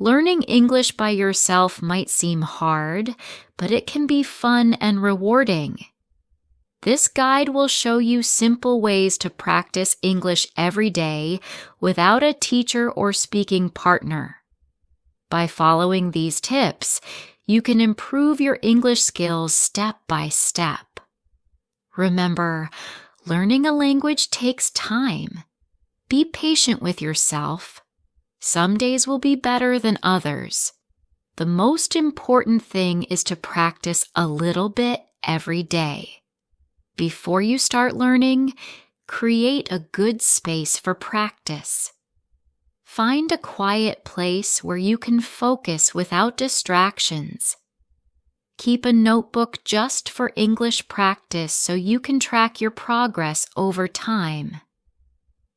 Learning English by yourself might seem hard, but it can be fun and rewarding. This guide will show you simple ways to practice English every day without a teacher or speaking partner. By following these tips, you can improve your English skills step by step. Remember, learning a language takes time. Be patient with yourself. Some days will be better than others. The most important thing is to practice a little bit every day. Before you start learning, create a good space for practice. Find a quiet place where you can focus without distractions. Keep a notebook just for English practice so you can track your progress over time.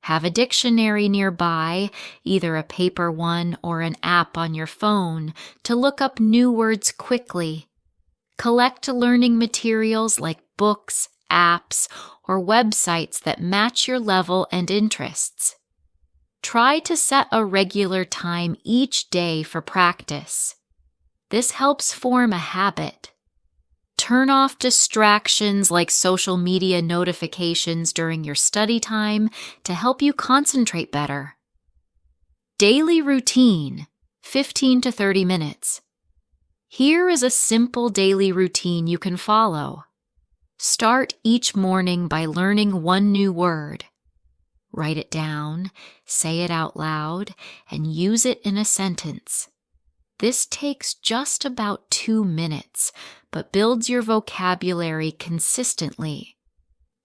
Have a dictionary nearby, either a paper one or an app on your phone, to look up new words quickly. Collect learning materials like books, apps, or websites that match your level and interests. Try to set a regular time each day for practice. This helps form a habit. Turn off distractions like social media notifications during your study time to help you concentrate better. Daily routine, 15 to 30 minutes. Here is a simple daily routine you can follow. Start each morning by learning one new word. Write it down, say it out loud, and use it in a sentence. This takes just about 2 minutes, but builds your vocabulary consistently.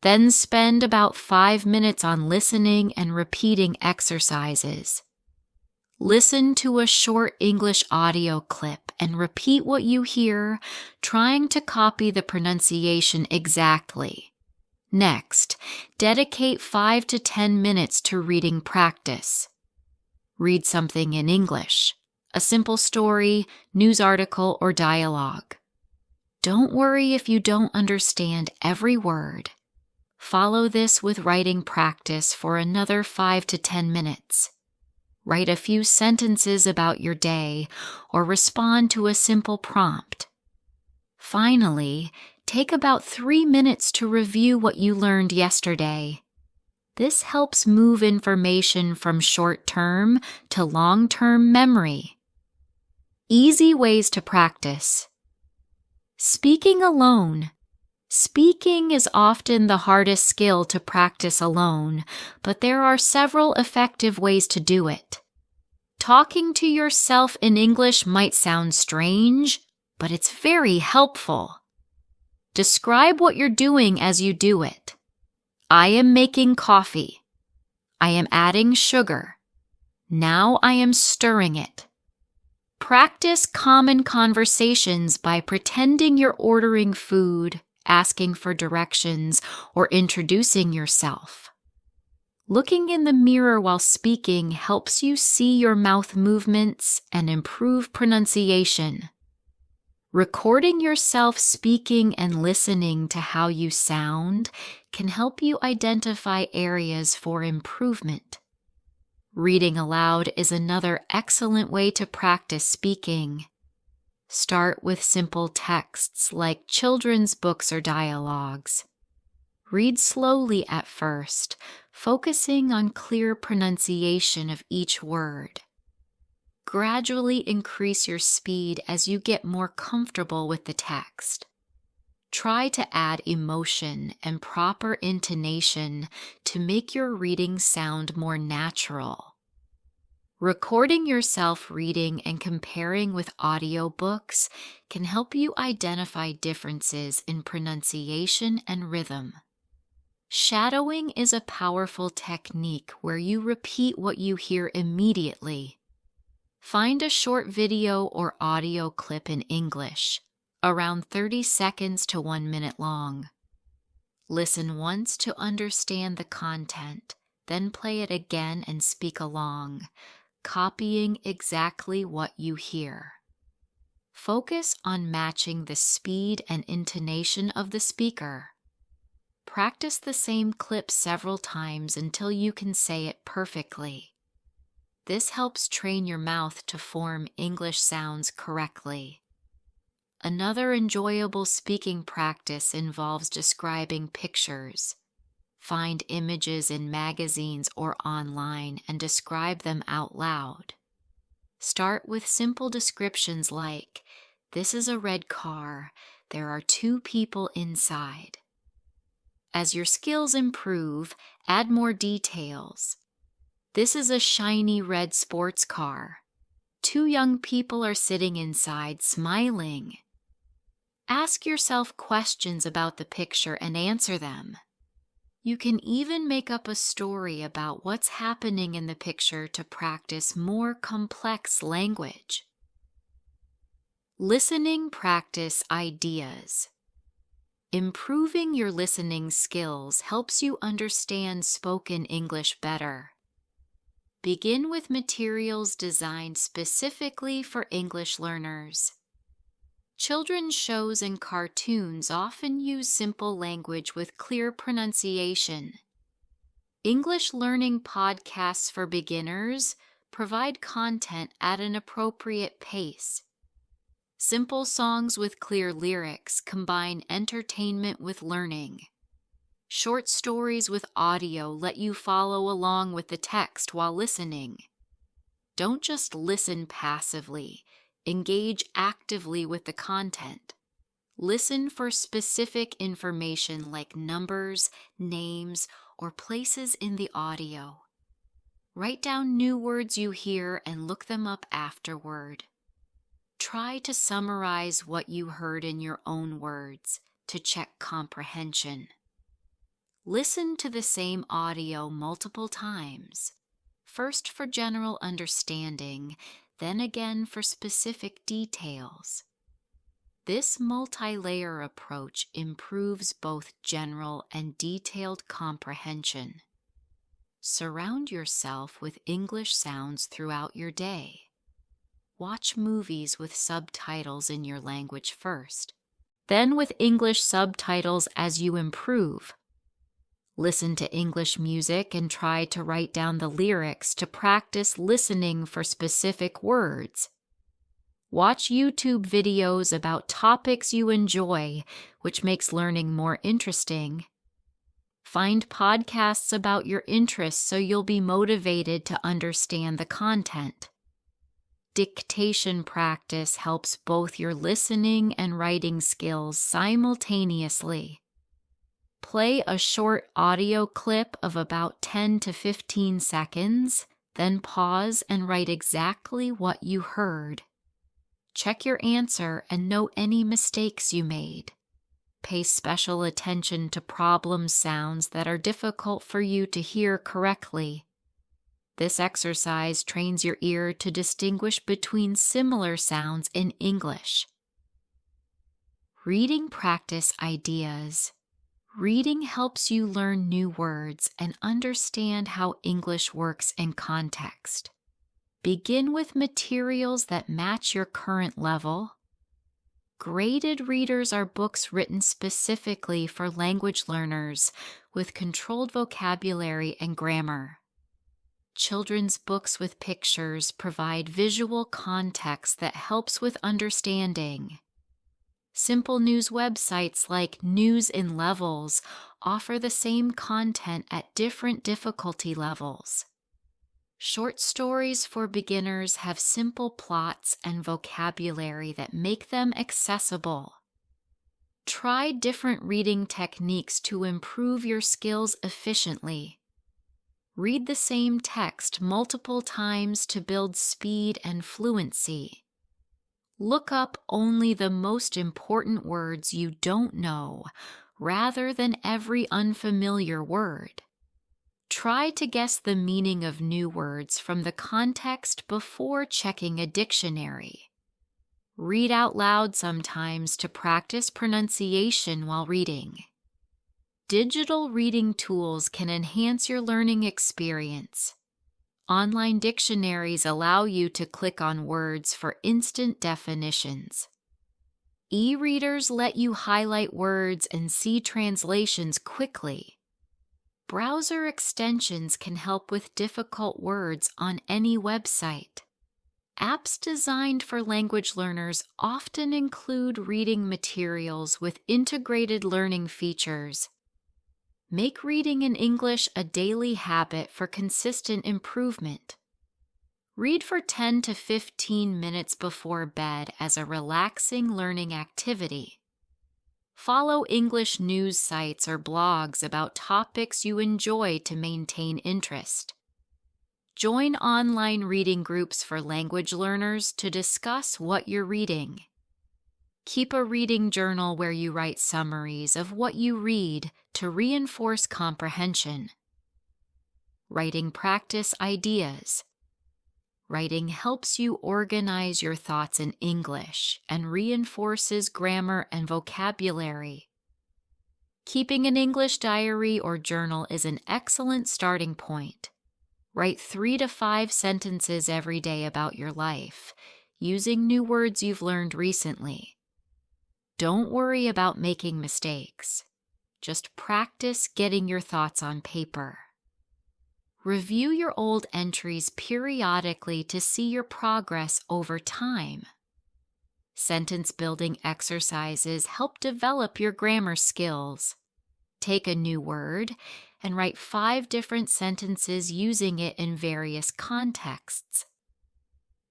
Then spend about 5 minutes on listening and repeating exercises. Listen to a short English audio clip and repeat what you hear, trying to copy the pronunciation exactly. Next, dedicate 5 to 10 minutes to reading practice. Read something in English, a simple story, news article, or dialogue. Don't worry if you don't understand every word. Follow this with writing practice for another 5 to 10 minutes. Write a few sentences about your day or respond to a simple prompt. Finally, take about 3 minutes to review what you learned yesterday. This helps move information from short-term to long-term memory. Easy ways to practice. Speaking alone. Speaking is often the hardest skill to practice alone, but there are several effective ways to do it. Talking to yourself in English might sound strange, but it's very helpful. Describe what you're doing as you do it. I am making coffee. I am adding sugar. Now I am stirring it. Practice common conversations by pretending you're ordering food, asking for directions, or introducing yourself. Looking in the mirror while speaking helps you see your mouth movements and improve pronunciation. Recording yourself speaking and listening to how you sound can help you identify areas for improvement. Reading aloud is another excellent way to practice speaking. Start with simple texts like children's books or dialogues. Read slowly at first, focusing on clear pronunciation of each word. Gradually increase your speed as you get more comfortable with the text. Try to add emotion and proper intonation to make your reading sound more natural. Recording yourself reading and comparing with audiobooks can help you identify differences in pronunciation and rhythm. Shadowing is a powerful technique where you repeat what you hear immediately. Find a short video or audio clip in English, around 30 seconds to 1 minute long. Listen once to understand the content, then play it again and speak along, copying exactly what you hear. Focus on matching the speed and intonation of the speaker. Practice the same clip several times until you can say it perfectly. This helps train your mouth to form English sounds correctly. Another enjoyable speaking practice involves describing pictures. Find images in magazines or online and describe them out loud. Start with simple descriptions like, "This is a red car. There are 2 people inside." As your skills improve, add more details. "This is a shiny red sports car. 2 young people are sitting inside smiling." Ask yourself questions about the picture and answer them. You can even make up a story about what's happening in the picture to practice more complex language. Listening practice ideas. Improving your listening skills helps you understand spoken English better. Begin with materials designed specifically for English learners. Children's shows and cartoons often use simple language with clear pronunciation. English learning podcasts for beginners provide content at an appropriate pace. Simple songs with clear lyrics combine entertainment with learning. Short stories with audio let you follow along with the text while listening. Don't just listen passively. Engage actively with the content. Listen for specific information like numbers, names, or places in the audio. Write down new words you hear and look them up afterward. Try to summarize what you heard in your own words to check comprehension. Listen to the same audio multiple times, first for general understanding, then again for specific details. This multi-layer approach improves both general and detailed comprehension. Surround yourself with English sounds throughout your day. Watch movies with subtitles in your language first, then with English subtitles as you improve. Listen to English music and try to write down the lyrics to practice listening for specific words. Watch YouTube videos about topics you enjoy, which makes learning more interesting. Find podcasts about your interests so you'll be motivated to understand the content. Dictation practice helps both your listening and writing skills simultaneously. Play a short audio clip of about 10 to 15 seconds, then pause and write exactly what you heard. Check your answer and note any mistakes you made. Pay special attention to problem sounds that are difficult for you to hear correctly. This exercise trains your ear to distinguish between similar sounds in English. Reading practice ideas. Reading helps you learn new words and understand how English works in context. Begin with materials that match your current level. Graded readers are books written specifically for language learners with controlled vocabulary and grammar. Children's books with pictures provide visual context that helps with understanding. Simple news websites like News in Levels offer the same content at different difficulty levels. Short stories for beginners have simple plots and vocabulary that make them accessible. Try different reading techniques to improve your skills efficiently. Read the same text multiple times to build speed and fluency. Look up only the most important words you don't know, rather than every unfamiliar word. Try to guess the meaning of new words from the context before checking a dictionary. Read out loud sometimes to practice pronunciation while reading. Digital reading tools can enhance your learning experience. Online dictionaries allow you to click on words for instant definitions. E-readers let you highlight words and see translations quickly. Browser extensions can help with difficult words on any website. Apps designed for language learners often include reading materials with integrated learning features. Make reading in English a daily habit for consistent improvement. Read for 10 to 15 minutes before bed as a relaxing learning activity. Follow English news sites or blogs about topics you enjoy to maintain interest. Join online reading groups for language learners to discuss what you're reading. Keep a reading journal where you write summaries of what you read to reinforce comprehension. Writing practice ideas. Writing helps you organize your thoughts in English and reinforces grammar and vocabulary. Keeping an English diary or journal is an excellent starting point. Write 3 to 5 sentences every day about your life, using new words you've learned recently. Don't worry about making mistakes. Just practice getting your thoughts on paper. Review your old entries periodically to see your progress over time. Sentence building exercises help develop your grammar skills. Take a new word and write 5 different sentences using it in various contexts.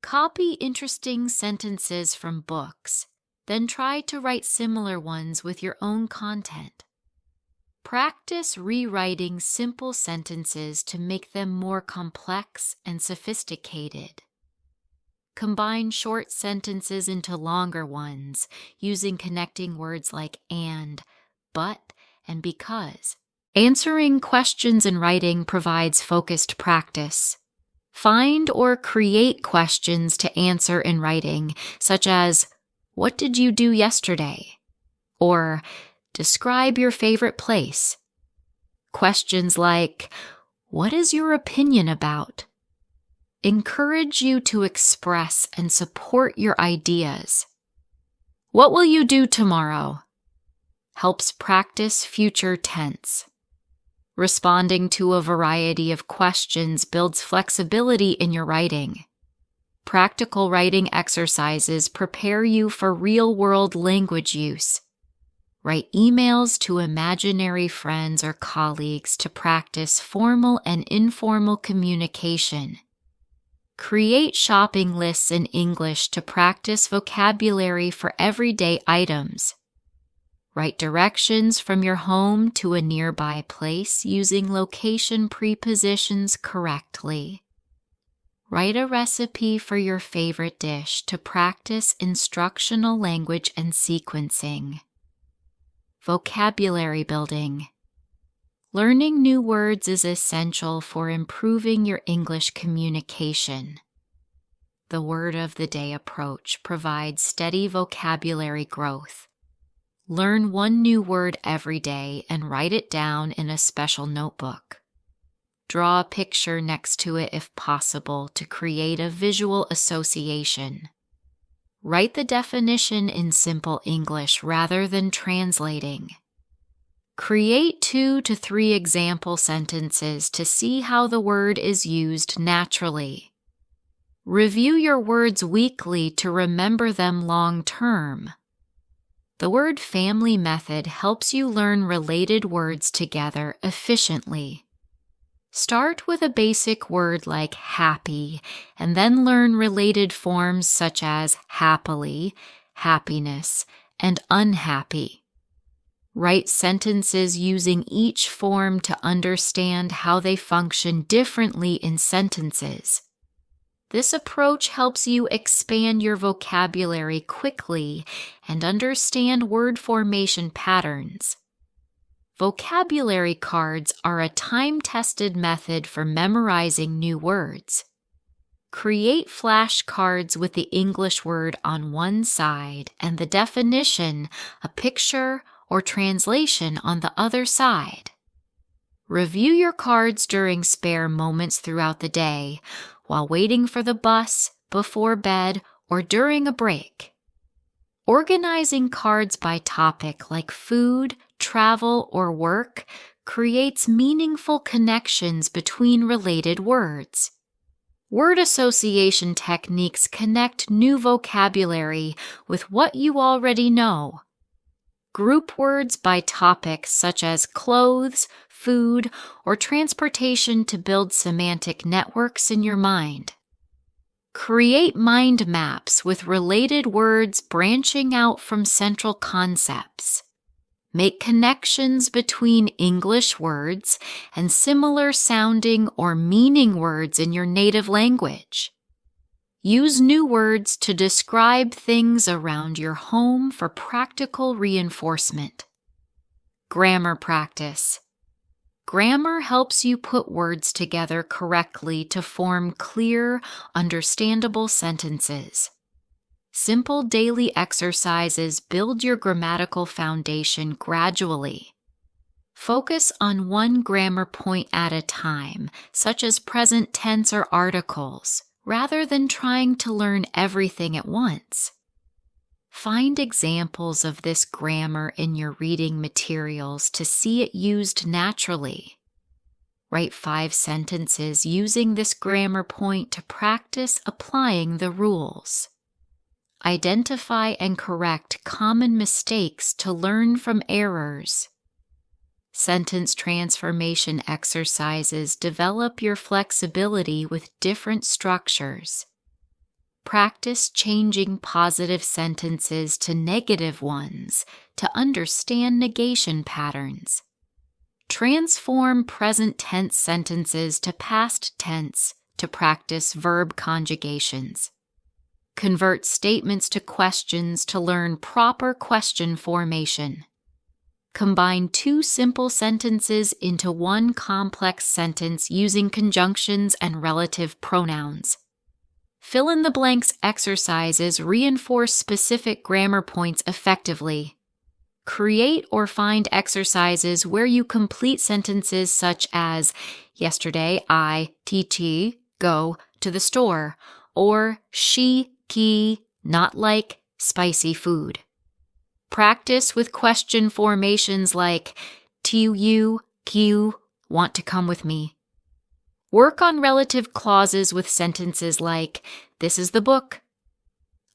Copy interesting sentences from books, then try to write similar ones with your own content. Practice rewriting simple sentences to make them more complex and sophisticated. Combine short sentences into longer ones using connecting words like and, but, and because. Answering questions in writing provides focused practice. Find or create questions to answer in writing, such as, "What did you do yesterday?" or "Describe your favorite place." Questions like, "What is your opinion about?" encourage you to express and support your ideas. "What will you do tomorrow?" helps practice future tense. Responding to a variety of questions builds flexibility in your writing. Practical writing exercises prepare you for real-world language use. Write emails to imaginary friends or colleagues to practice formal and informal communication. Create shopping lists in English to practice vocabulary for everyday items. Write directions from your home to a nearby place using location prepositions correctly. Write a recipe for your favorite dish to practice instructional language and sequencing. Vocabulary building. Learning new words is essential for improving your English communication. The Word of the Day approach provides steady vocabulary growth. Learn 1 new word every day and write it down in a special notebook. Draw a picture next to it if possible to create a visual association. Write the definition in simple English rather than translating. Create 2 to 3 example sentences to see how the word is used naturally. Review your words weekly to remember them long term. The word family method helps you learn related words together efficiently. Start with a basic word like happy, and then learn related forms such as happily, happiness, and unhappy. Write sentences using each form to understand how they function differently in sentences. This approach helps you expand your vocabulary quickly and understand word formation patterns. Vocabulary cards are a time-tested method for memorizing new words. Create flashcards with the English word on one side and the definition, a picture, or translation on the other side. Review your cards during spare moments throughout the day, while waiting for the bus, before bed, or during a break. Organizing cards by topic like food, travel, or work creates meaningful connections between related words. Word association techniques connect new vocabulary with what you already know. Group words by topics such as clothes, food, or transportation to build semantic networks in your mind. Create mind maps with related words branching out from central concepts. Make connections between English words and similar sounding or meaning words in your native language. Use new words to describe things around your home for practical reinforcement. Grammar practice. Grammar helps you put words together correctly to form clear, understandable sentences. Simple daily exercises build your grammatical foundation gradually. Focus on one grammar point at a time, such as present tense or articles, rather than trying to learn everything at once. Find examples of this grammar in your reading materials to see it used naturally. Write 5 sentences using this grammar point to practice applying the rules. Identify and correct common mistakes to learn from errors. Sentence transformation exercises develop your flexibility with different structures. Practice changing positive sentences to negative ones to understand negation patterns. Transform present tense sentences to past tense to practice verb conjugations. Convert statements to questions to learn proper question formation. Combine 2 simple sentences into one complex sentence using conjunctions and relative pronouns. Fill-in-the-blanks exercises reinforce specific grammar points effectively. Create or find exercises where you complete sentences such as, yesterday I, TT, go to the store, or she, ki, not like spicy food. Practice with question formations like tu, q, want to come with me. Work on relative clauses with sentences like, this is the book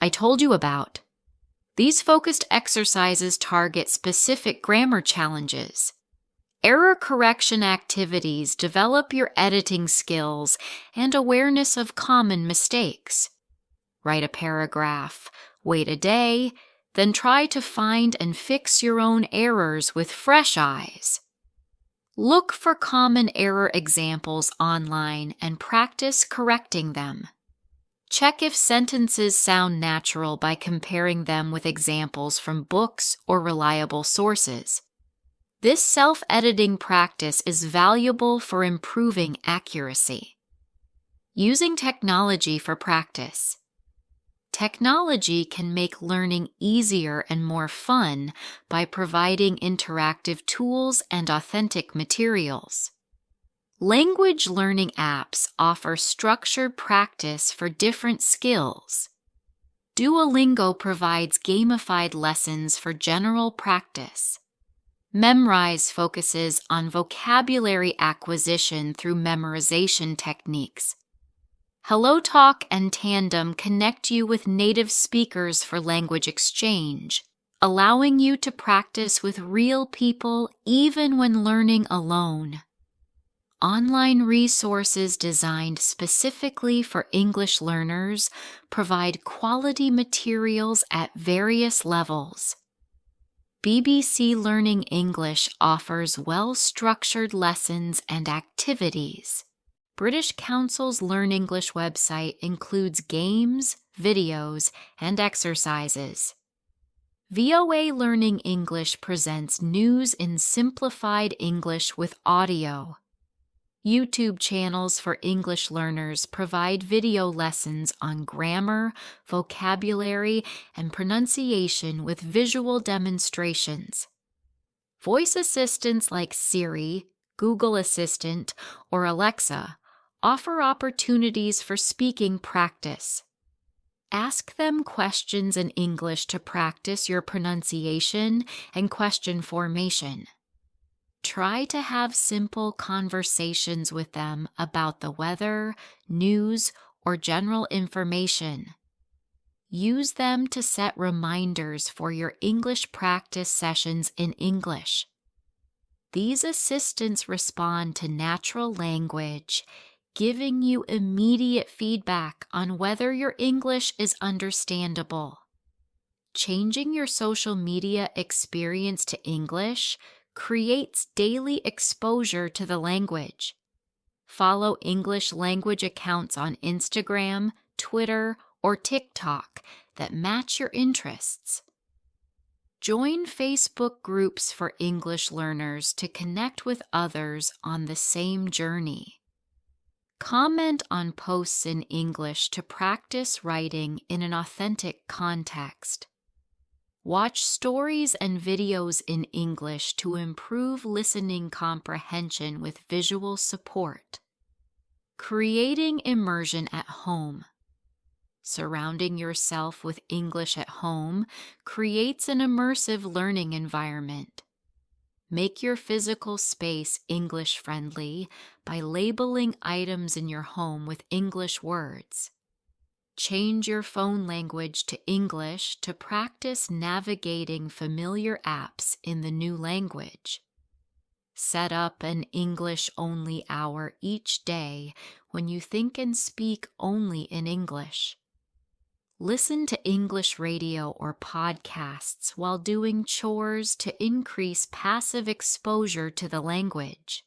I told you about. These focused exercises target specific grammar challenges. Error correction activities develop your editing skills and awareness of common mistakes. Write a paragraph, wait a day, then try to find and fix your own errors with fresh eyes. Look for common error examples online and practice correcting them. Check if sentences sound natural by comparing them with examples from books or reliable sources. This self-editing practice is valuable for improving accuracy. Using technology for practice. Technology can make learning easier and more fun by providing interactive tools and authentic materials. Language learning apps offer structured practice for different skills. Duolingo provides gamified lessons for general practice. Memrise focuses on vocabulary acquisition through memorization techniques. HelloTalk and Tandem connect you with native speakers for language exchange, allowing you to practice with real people even when learning alone. Online resources designed specifically for English learners provide quality materials at various levels. BBC Learning English offers well-structured lessons and activities. British Council's Learn English website includes games, videos, and exercises. VOA Learning English presents news in simplified English with audio. YouTube channels for English learners provide video lessons on grammar, vocabulary, and pronunciation with visual demonstrations. Voice assistants like Siri, Google Assistant, or Alexa offer opportunities for speaking practice. Ask them questions in English to practice your pronunciation and question formation. Try to have simple conversations with them about the weather, news, or general information. Use them to set reminders for your English practice sessions in English. These assistants respond to natural language, giving you immediate feedback on whether your English is understandable. Changing your social media experience to English creates daily exposure to the language. Follow English language accounts on Instagram, Twitter, or TikTok that match your interests. Join Facebook groups for English learners to connect with others on the same journey. Comment on posts in English to practice writing in an authentic context. Watch stories and videos in English to improve listening comprehension with visual support. Creating immersion at home. Surrounding yourself with English at home creates an immersive learning environment. Make your physical space English-friendly by labeling items in your home with English words. Change your phone language to English to practice navigating familiar apps in the new language. Set up an English-only hour each day when you think and speak only in English. Listen to English radio or podcasts while doing chores to increase passive exposure to the language.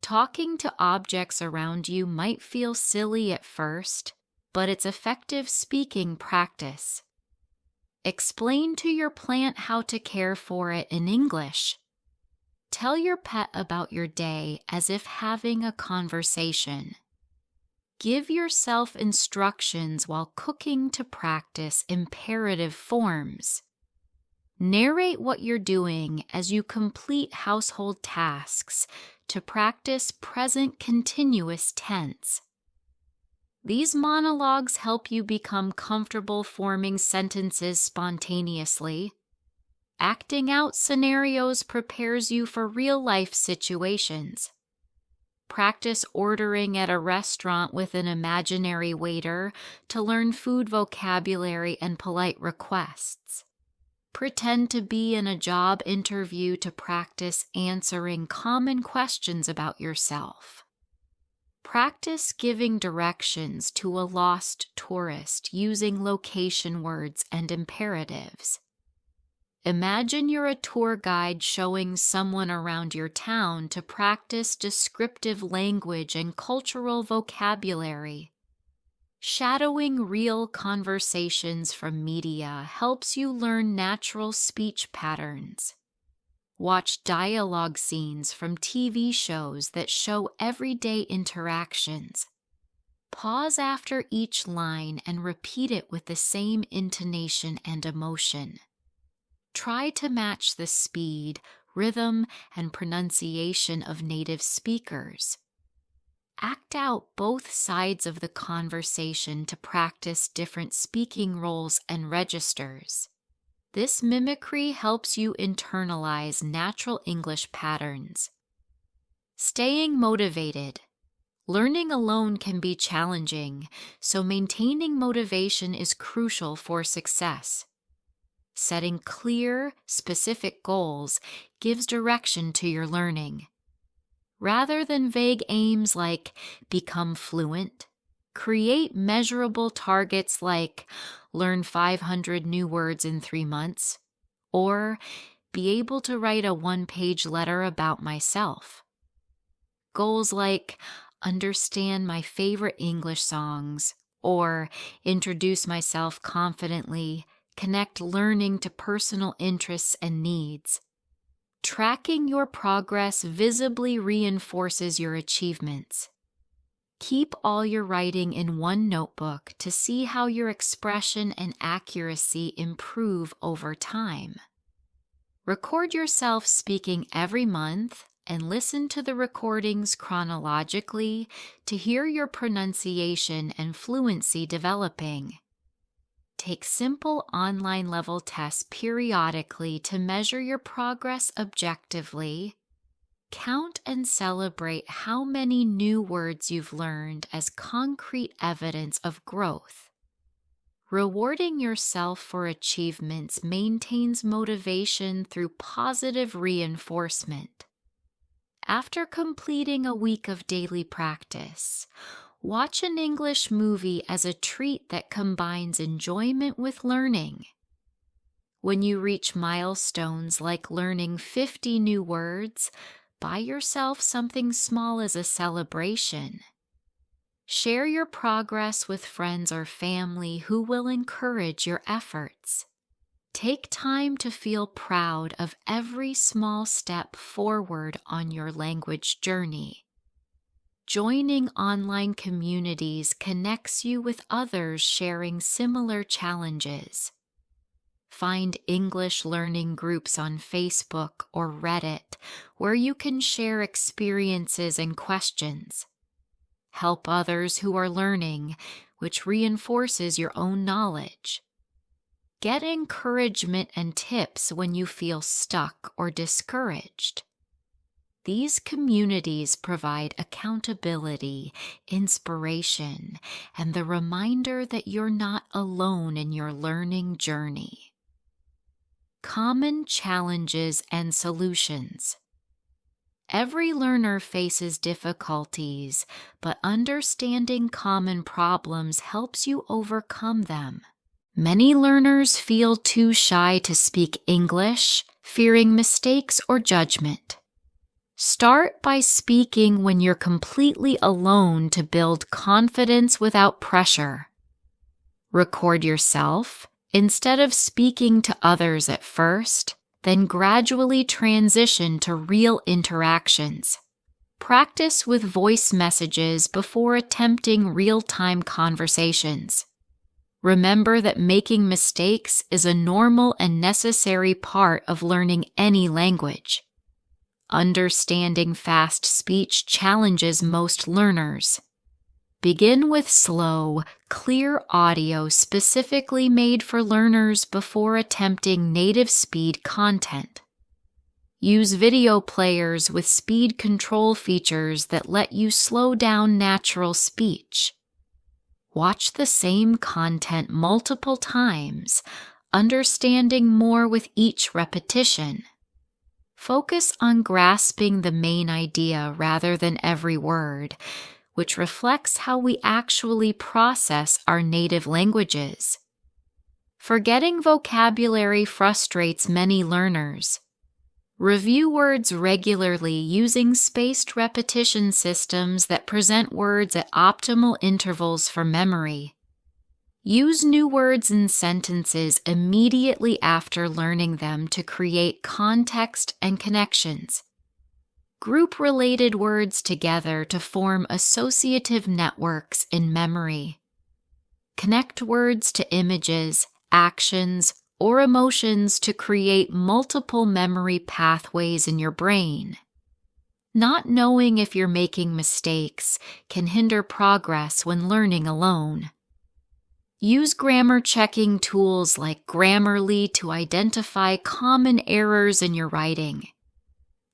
Talking to objects around you might feel silly at first, but it's effective speaking practice. Explain to your plant how to care for it in English. Tell your pet about your day as if having a conversation. Give yourself instructions while cooking to practice imperative forms. Narrate what you're doing as you complete household tasks to practice present continuous tense. These monologues help you become comfortable forming sentences spontaneously. Acting out scenarios prepares you for real-life situations. Practice ordering at a restaurant with an imaginary waiter to learn food vocabulary and polite requests. Pretend to be in a job interview to practice answering common questions about yourself. Practice giving directions to a lost tourist using location words and imperatives. Imagine you're a tour guide showing someone around your town to practice descriptive language and cultural vocabulary. Shadowing real conversations from media helps you learn natural speech patterns. Watch dialogue scenes from TV shows that show everyday interactions. Pause after each line and repeat it with the same intonation and emotion. Try to match the speed, rhythm, and pronunciation of native speakers. Act out both sides of the conversation to practice different speaking roles and registers. This mimicry helps you internalize natural English patterns. Staying motivated. Learning alone can be challenging, so maintaining motivation is crucial for success. Setting clear, specific goals gives direction to your learning. Rather than vague aims like become fluent, create measurable targets like learn 500 new words in 3 months, or be able to write a 1-page letter about myself. Goals like understand my favorite English songs, or introduce myself confidently, connect learning to personal interests and needs. Tracking your progress visibly reinforces your achievements. Keep all your writing in one notebook to see how your expression and accuracy improve over time. Record yourself speaking every month and listen to the recordings chronologically to hear your pronunciation and fluency developing. Take simple online level tests periodically to measure your progress objectively. Count and celebrate how many new words you've learned as concrete evidence of growth. Rewarding yourself for achievements maintains motivation through positive reinforcement. After completing a week of daily practice, watch an English movie as a treat that combines enjoyment with learning. When you reach milestones like learning 50 new words, buy yourself something small as a celebration. Share your progress with friends or family who will encourage your efforts. Take time to feel proud of every small step forward on your language journey. Joining online communities connects you with others sharing similar challenges. Find English learning groups on Facebook or Reddit where you can share experiences and questions. Help others who are learning, which reinforces your own knowledge. Get encouragement and tips when you feel stuck or discouraged. These communities provide accountability, inspiration, and the reminder that you're not alone in your learning journey. Common challenges and solutions. Every learner faces difficulties, but understanding common problems helps you overcome them. Many learners feel too shy to speak English, fearing mistakes or judgment. Start by speaking when you're completely alone to build confidence without pressure. Record yourself instead of speaking to others at first, then gradually transition to real interactions. Practice with voice messages before attempting real-time conversations. Remember that making mistakes is a normal and necessary part of learning any language. Understanding fast speech challenges most learners. Begin with slow, clear audio specifically made for learners before attempting native speed content. Use video players with speed control features that let you slow down natural speech. Watch the same content multiple times, understanding more with each repetition. Focus on grasping the main idea rather than every word, which reflects how we actually process our native languages. Forgetting vocabulary frustrates many learners. Review words regularly using spaced repetition systems that present words at optimal intervals for memory. Use new words and sentences immediately after learning them to create context and connections. Group related words together to form associative networks in memory. Connect words to images, actions, or emotions to create multiple memory pathways in your brain. Not knowing if you're making mistakes can hinder progress when learning alone. Use grammar checking tools like Grammarly to identify common errors in your writing.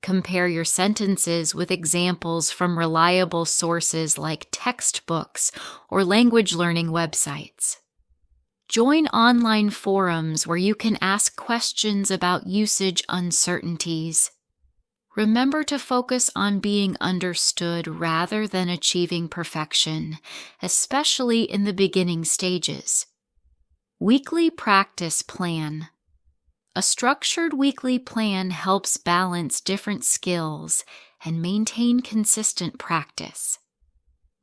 Compare your sentences with examples from reliable sources like textbooks or language learning websites. Join online forums where you can ask questions about usage uncertainties. Remember to focus on being understood rather than achieving perfection, especially in the beginning stages. Weekly practice plan. A structured weekly plan helps balance different skills and maintain consistent practice.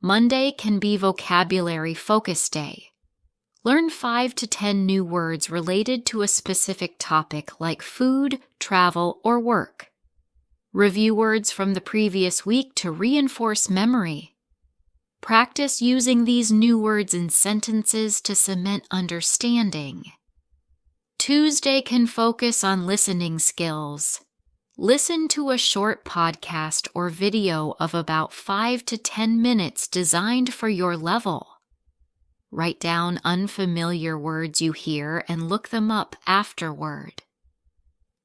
Monday can be vocabulary focus day. Learn 5 to 10 new words related to a specific topic like food, travel, or work. Review words from the previous week to reinforce memory. Practice using these new words in sentences to cement understanding. Tuesday can focus on listening skills. Listen to a short podcast or video of about 5 to 10 minutes designed for your level. Write down unfamiliar words you hear and look them up afterward.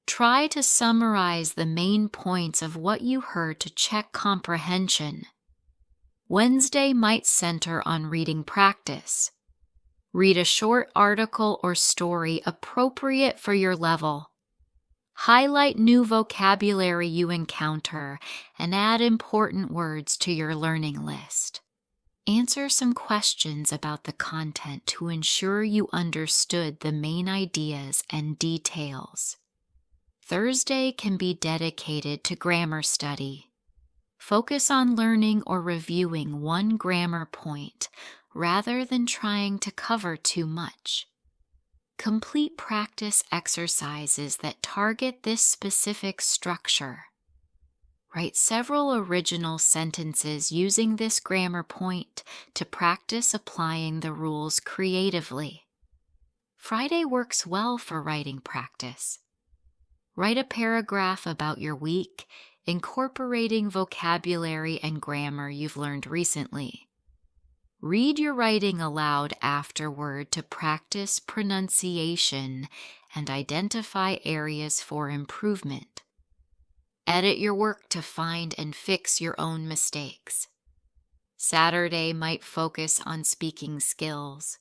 Try to summarize the main points of what you heard to check comprehension. Wednesday might center on reading practice. Read a short article or story appropriate for your level. Highlight new vocabulary you encounter and add important words to your learning list. Answer some questions about the content to ensure you understood the main ideas and details. Thursday can be dedicated to grammar study. Focus on learning or reviewing one grammar point rather than trying to cover too much. Complete practice exercises that target this specific structure. Write several original sentences using this grammar point to practice applying the rules creatively. Friday works well for writing practice. Write a paragraph about your week, incorporating vocabulary and grammar you've learned recently. Read your writing aloud afterward to practice pronunciation and identify areas for improvement. Edit your work to find and fix your own mistakes. Saturday might focus on speaking skills.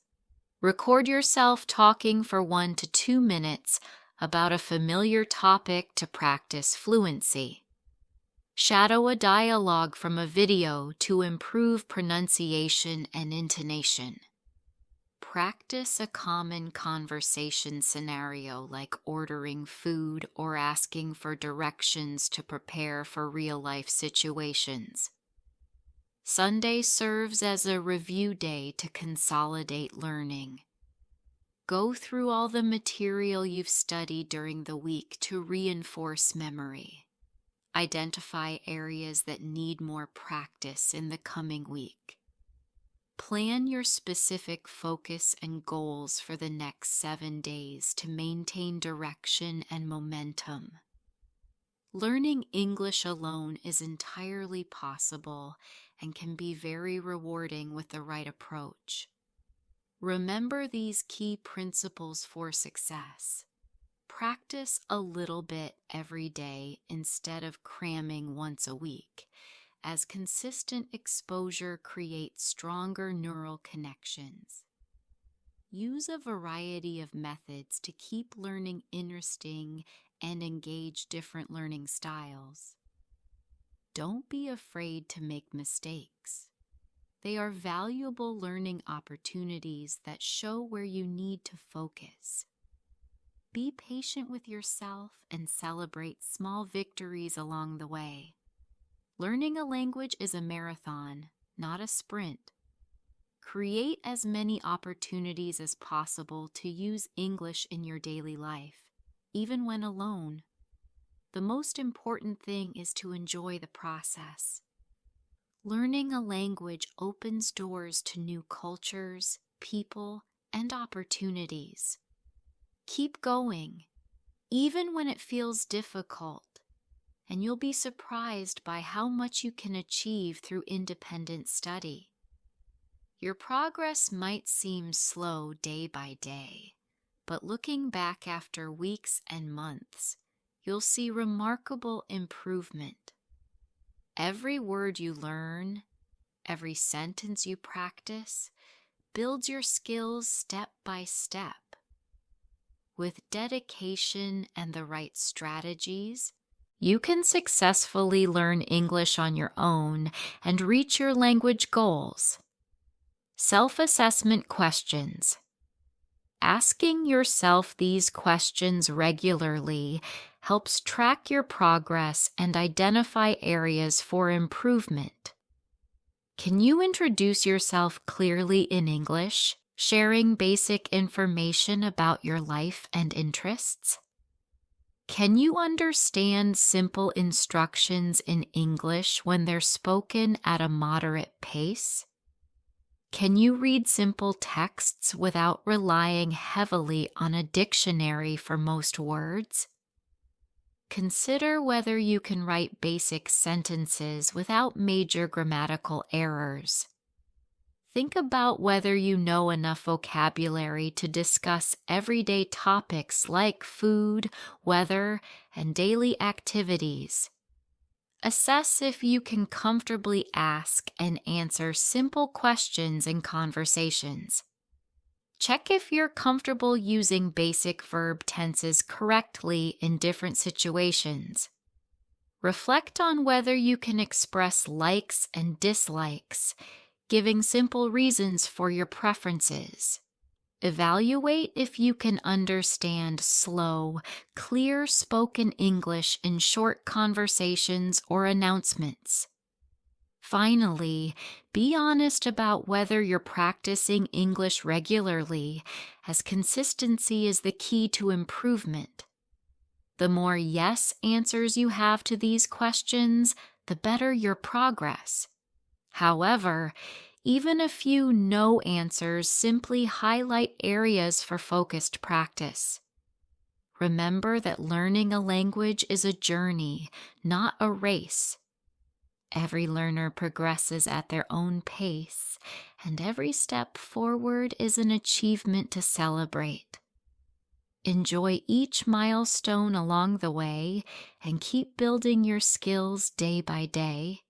Record yourself talking for 1 to 2 minutes about a familiar topic to practice fluency. Shadow a dialogue from a video to improve pronunciation and intonation. Practice a common conversation scenario like ordering food or asking for directions to prepare for real-life situations. Sunday serves as a review day to consolidate learning. Go through all the material you've studied during the week to reinforce memory. Identify areas that need more practice in the coming week. Plan your specific focus and goals for the next 7 days to maintain direction and momentum. Learning English alone is entirely possible and can be very rewarding with the right approach. Remember these key principles for success. Practice a little bit every day instead of cramming once a week, as consistent exposure creates stronger neural connections. Use a variety of methods to keep learning interesting and engage different learning styles. Don't be afraid to make mistakes. They are valuable learning opportunities that show where you need to focus. Be patient with yourself and celebrate small victories along the way. Learning a language is a marathon, not a sprint. Create as many opportunities as possible to use English in your daily life, even when alone. The most important thing is to enjoy the process. Learning a language opens doors to new cultures, people, and opportunities. Keep going, even when it feels difficult, and you'll be surprised by how much you can achieve through independent study. Your progress might seem slow day by day, but looking back after weeks and months, you'll see remarkable improvement. Every word you learn, every sentence you practice, builds your skills step by step. With dedication and the right strategies, you can successfully learn English on your own and reach your language goals. Self-assessment questions. Asking yourself these questions regularly helps track your progress and identify areas for improvement. Can you introduce yourself clearly in English, sharing basic information about your life and interests? Can you understand simple instructions in English when they're spoken at a moderate pace? Can you read simple texts without relying heavily on a dictionary for most words? Consider whether you can write basic sentences without major grammatical errors. Think about whether you know enough vocabulary to discuss everyday topics like food, weather, and daily activities. Assess if you can comfortably ask and answer simple questions in conversations. Check if you're comfortable using basic verb tenses correctly in different situations. Reflect on whether you can express likes and dislikes, giving simple reasons for your preferences. Evaluate if you can understand slow, clear spoken English in short conversations or announcements. Finally, be honest about whether you're practicing English regularly, as consistency is the key to improvement. The more yes answers you have to these questions, the better your progress. However, even a few no answers simply highlight areas for focused practice. Remember that learning a language is a journey, not a race. Every learner progresses at their own pace, and every step forward is an achievement to celebrate. Enjoy each milestone along the way and keep building your skills day by day.